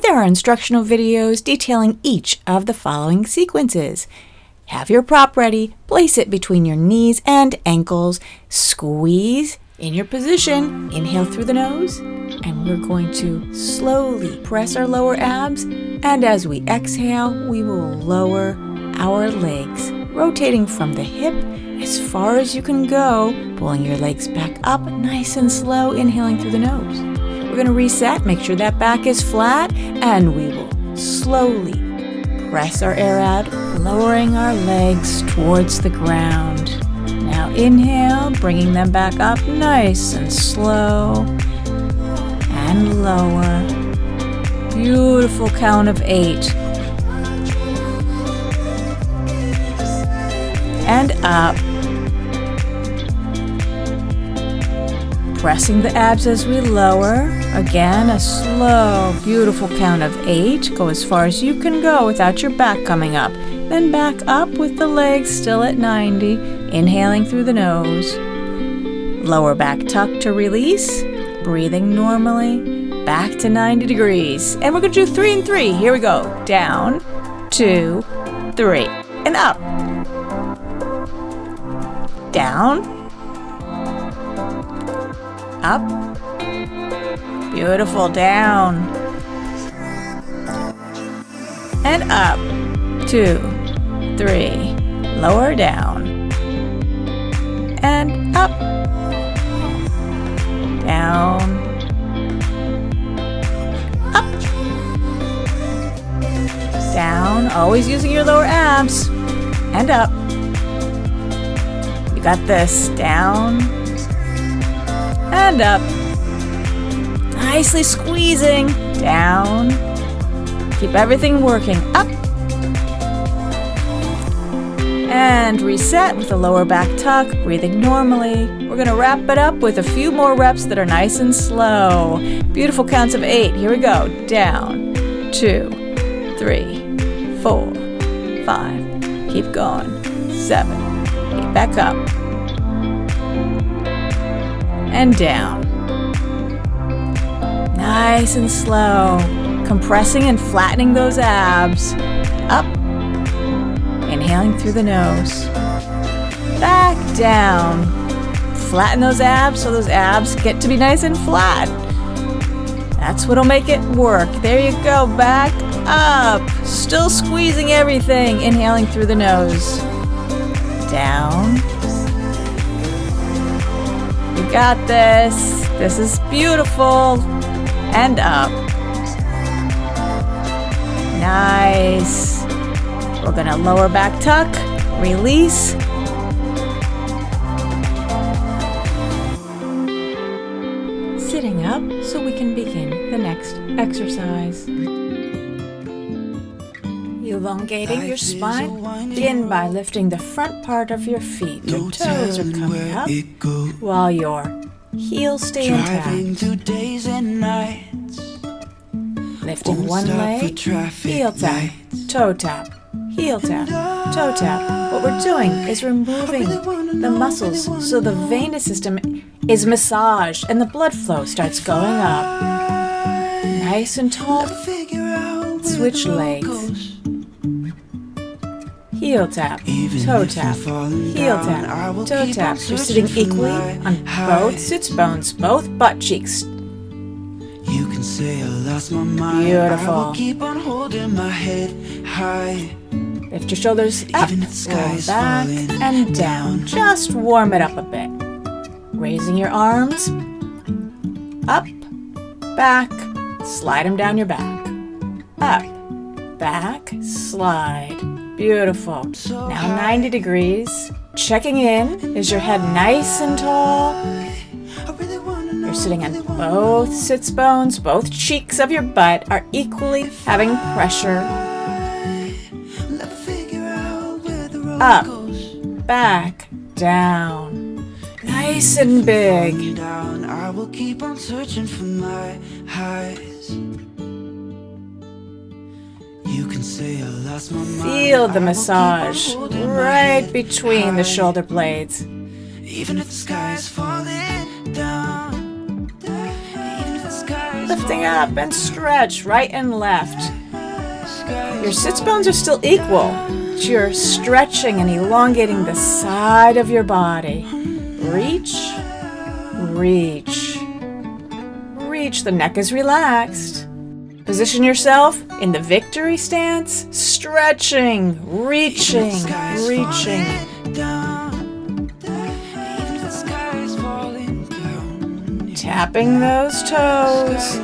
there are instructional videos detailing each of the following sequences. Have your prop ready, place it between your knees and ankles, squeeze in your position, inhale through the nose, and we're going to slowly press our lower abs, and as we exhale, we will lower our legs, rotating from the hip as far as you can go, pulling your legs back up nice and slow, inhaling through the nose. We're going to reset, make sure that back is flat, and we will slowly press our air out, lowering our legs towards the ground. Now inhale, bringing them back up nice and slow, and lower. Beautiful count of 8. And up. Pressing the abs as we lower. Again, a slow, beautiful count of 8. Go as far as you can go without your back coming up. Then back up with the legs still at 90. Inhaling through the nose. Lower back tuck to release. Breathing normally. Back to 90 degrees. And we're going to do 3 and 3. Here we go. Down, 2, 3. And up. Down, up, beautiful, down, and up, 2, 3, lower down, and up, down, up, down, always using your lower abs, and up. You got this. Down and up. Nicely squeezing. Down. Keep everything working. Up. And reset with the lower back tuck. Breathing normally. We're going to wrap it up with a few more reps that are nice and slow. Beautiful counts of 8. Here we go. Down. 2, 3, 4, 5. Keep going. 7. Back up and down. Nice and slow. Compressing and flattening those abs. Up. Inhaling through the nose. Back down. Flatten those abs so those abs get to be nice and flat. That's what'll make it work. There you go. Back up. Still squeezing everything. Inhaling through the nose. Down. You got this. This is beautiful. And up. Nice. We're going to lower back tuck. Release. Sitting up so we can begin the next exercise. Elongating your spine, begin by lifting the front part of your feet. Your toes are coming up while your heels stay intact. Lifting one leg, heel tap, toe tap, heel tap, toe tap. What we're doing is removing the muscles so the venous system is massaged and the blood flow starts going up. Nice and tall. Switch legs. Heel tap, toe tap, heel tap, toe tap. You're sitting equally on both sits bones, both butt cheeks. Beautiful. Lift your shoulders up, roll back and down. Just warm it up a bit. Raising your arms, up, back, slide them down your back. Up, back, slide. Beautiful. Now 90 degrees. Checking in. Is your head nice and tall? You're sitting on both sits bones. Both cheeks of your butt are equally having pressure. Up, back, down. Nice and big. I will keep on searching for my highs. Feel the massage right between the shoulder blades. Even if the sky is falling down, lift lifting up and stretch right and left. Your sits bones are still equal, but you're stretching and elongating the side of your body. Reach, reach, reach. The neck is relaxed. Position yourself in the victory stance, stretching, reaching, reaching. Tapping those toes.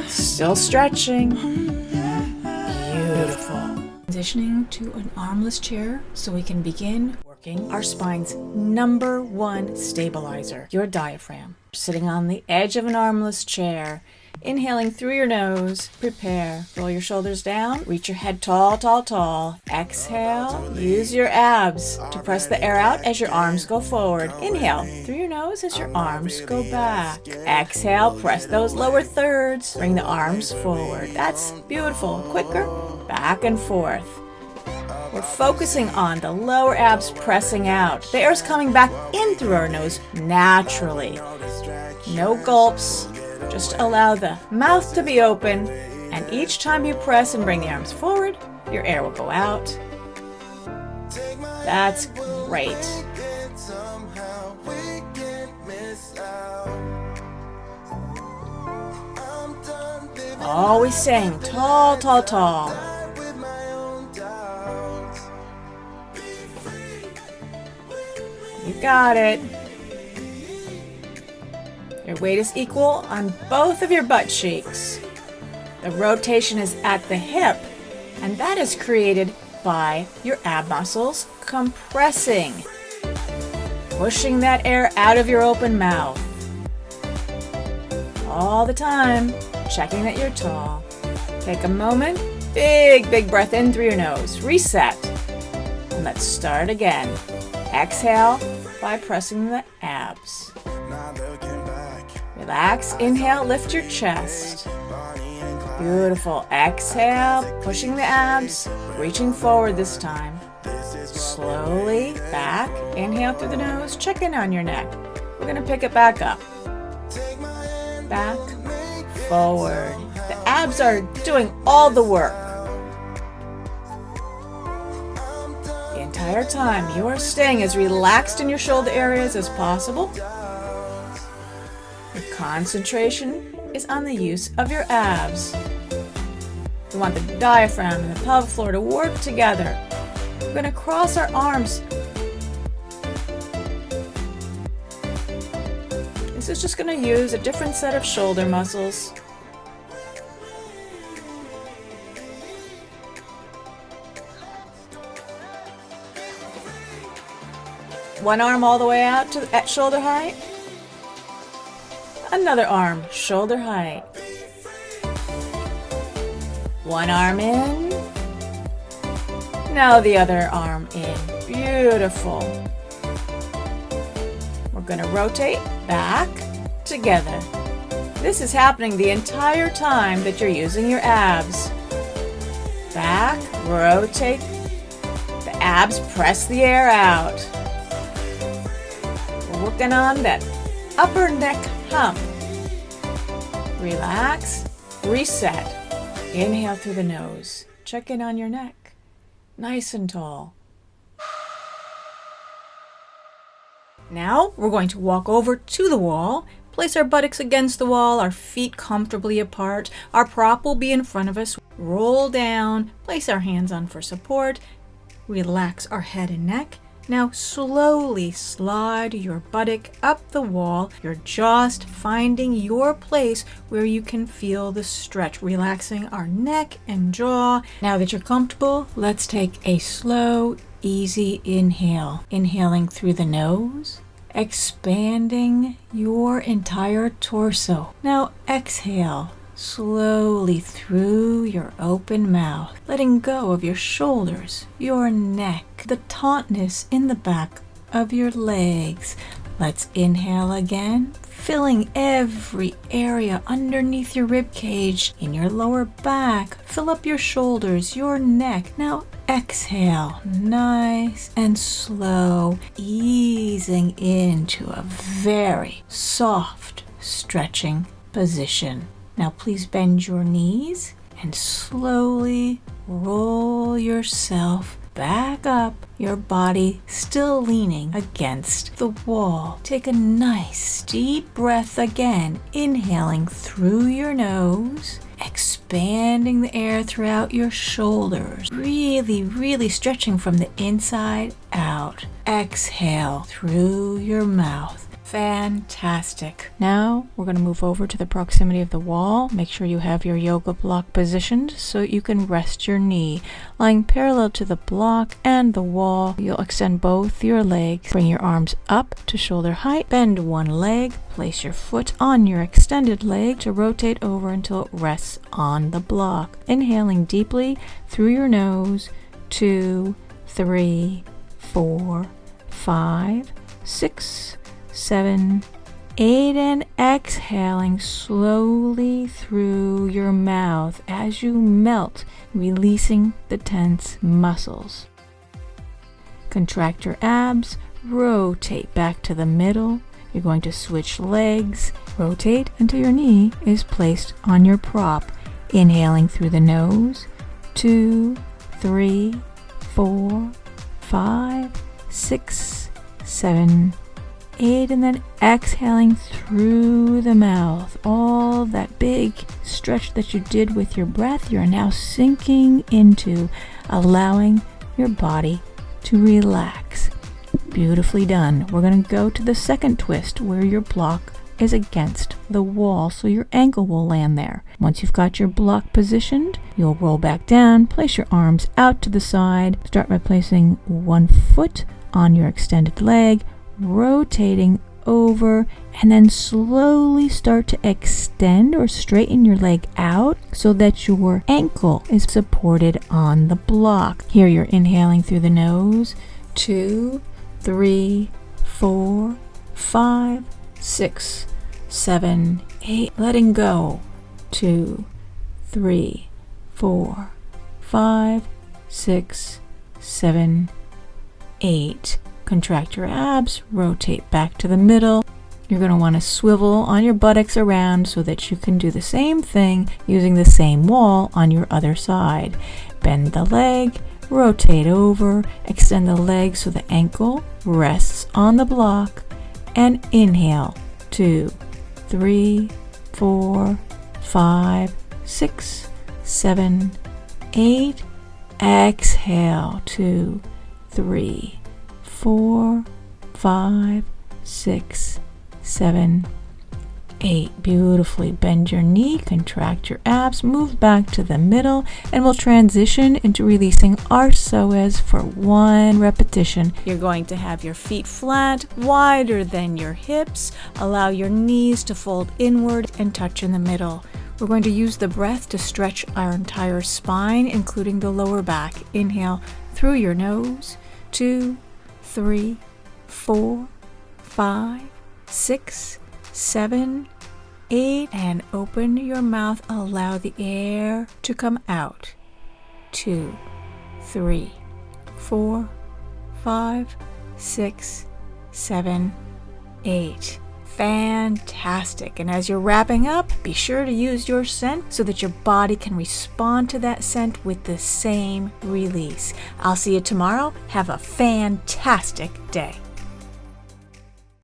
Still stretching. Beautiful. Transitioning to an armless chair so we can begin working our spine's number one stabilizer, your diaphragm. Sitting on the edge of an armless chair, inhaling through your nose, prepare. Roll your shoulders down, reach your head tall, tall, tall. Exhale, use your abs to press the air out as your arms go forward. Inhale through your nose as your arms go back. Exhale, press those lower thirds, bring the arms forward. That's beautiful. Quicker, back and forth. We're focusing on the lower abs pressing out. The air's coming back in through our nose naturally. No gulps. Just allow the mouth to be open, and each time you press and bring the arms forward, your air will go out. That's great. Always saying tall, tall, tall. You got it. Your weight is equal on both of your butt cheeks. The rotation is at the hip, and that is created by your ab muscles compressing, pushing that air out of your open mouth. All the time, checking that you're tall. Take a moment, big breath in through your nose. Reset. And let's start again. Exhale by pressing the abs. Relax, inhale, lift your chest. Beautiful. Exhale, pushing the abs, reaching forward this time. Slowly back, inhale through the nose, check in on your neck. We're going to pick it back up. Back, forward. The abs are doing all the work. The entire time you are staying as relaxed in your shoulder areas as possible. Your concentration is on the use of your abs. We want the diaphragm and the pelvic floor to work together. We're going to cross our arms. This is just going to use a different set of shoulder muscles. One arm all the way out to at shoulder height. Another arm, shoulder height. One arm in. Now the other arm in. Beautiful. We're going to rotate back together. This is happening the entire time that you're using your abs. Back, rotate. The abs press the air out. We're working on that upper neck hump. Relax, reset. Inhale through the nose. Check in on your neck. Nice and tall. Now we're going to walk over to the wall, place our buttocks against the wall, our feet comfortably apart. Our prop will be in front of us. Roll down, place our hands on for support. Relax our head and neck. Now slowly slide your buttock up the wall. You're just finding your place where you can feel the stretch, relaxing our neck and jaw. Now that you're comfortable, let's take a slow, easy inhale. Inhaling through the nose, expanding your entire torso. Now exhale. Slowly through your open mouth, letting go of your shoulders, your neck, the tautness in the back of your legs. Let's inhale again, filling every area underneath your rib cage, in your lower back. Fill up your shoulders, your neck. Now exhale, nice and slow, easing into a very soft stretching position. Now please bend your knees and slowly roll yourself back up, your body still leaning against the wall. Take a nice deep breath again, inhaling through your nose, expanding the air throughout your shoulders, really stretching from the inside out. Exhale through your mouth. Fantastic. Now we're going to move over to the proximity of the wall. Make sure you have your yoga block positioned so you can rest your knee. Lying parallel to the block and the wall, you'll extend both your legs. Bring your arms up to shoulder height. Bend one leg. Place your foot on your extended leg to rotate over until it rests on the block. Inhaling deeply through your nose. 2, 3, 4, 5, 6, 7, 8, and exhaling slowly through your mouth as you melt, releasing the tense muscles. Contract your abs, rotate back to the middle. You're going to switch legs. Rotate until your knee is placed on your prop. Inhaling through the nose. 2, 3, 4, 5, 6, 7, 8, and then exhaling through the mouth. All that big stretch that you did with your breath, you're now sinking into, allowing your body to relax. Beautifully done. We're going to go to the second twist where your block is against the wall, so your ankle will land there. Once you've got your block positioned, you'll roll back down, place your arms out to the side. Start by placing one foot on your extended leg, rotating over, and then slowly start to extend or straighten your leg out so that your ankle is supported on the block. Here you're inhaling through the nose. 2, 3, 4, 5, 6, 7, 8. Letting go. 2, 3, 4, 5, 6, 7, 8. Contract your abs, rotate back to the middle. You're going to want to swivel on your buttocks around so that you can do the same thing using the same wall on your other side. Bend the leg, rotate over, extend the leg so the ankle rests on the block, and inhale. 2, 3, 4, 5, 6, 7, 8. Exhale. 2, 3, 4, 5, 6, 7, 8. Beautifully. Bend your knee, contract your abs, move back to the middle, and we'll transition into releasing our psoas for one repetition. You're going to have your feet flat, wider than your hips. Allow your knees to fold inward and touch in the middle. We're going to use the breath to stretch our entire spine, including the lower back. Inhale through your nose. 2, 3, 4, 5, 6, 7, 8, and open your mouth. Allow the air to come out. 2, 3, 4, 5, 6, 7, 8. Fantastic. And as you're wrapping up, be sure to use your scent so that your body can respond to that scent with the same release. I'll see you tomorrow. Have a fantastic day.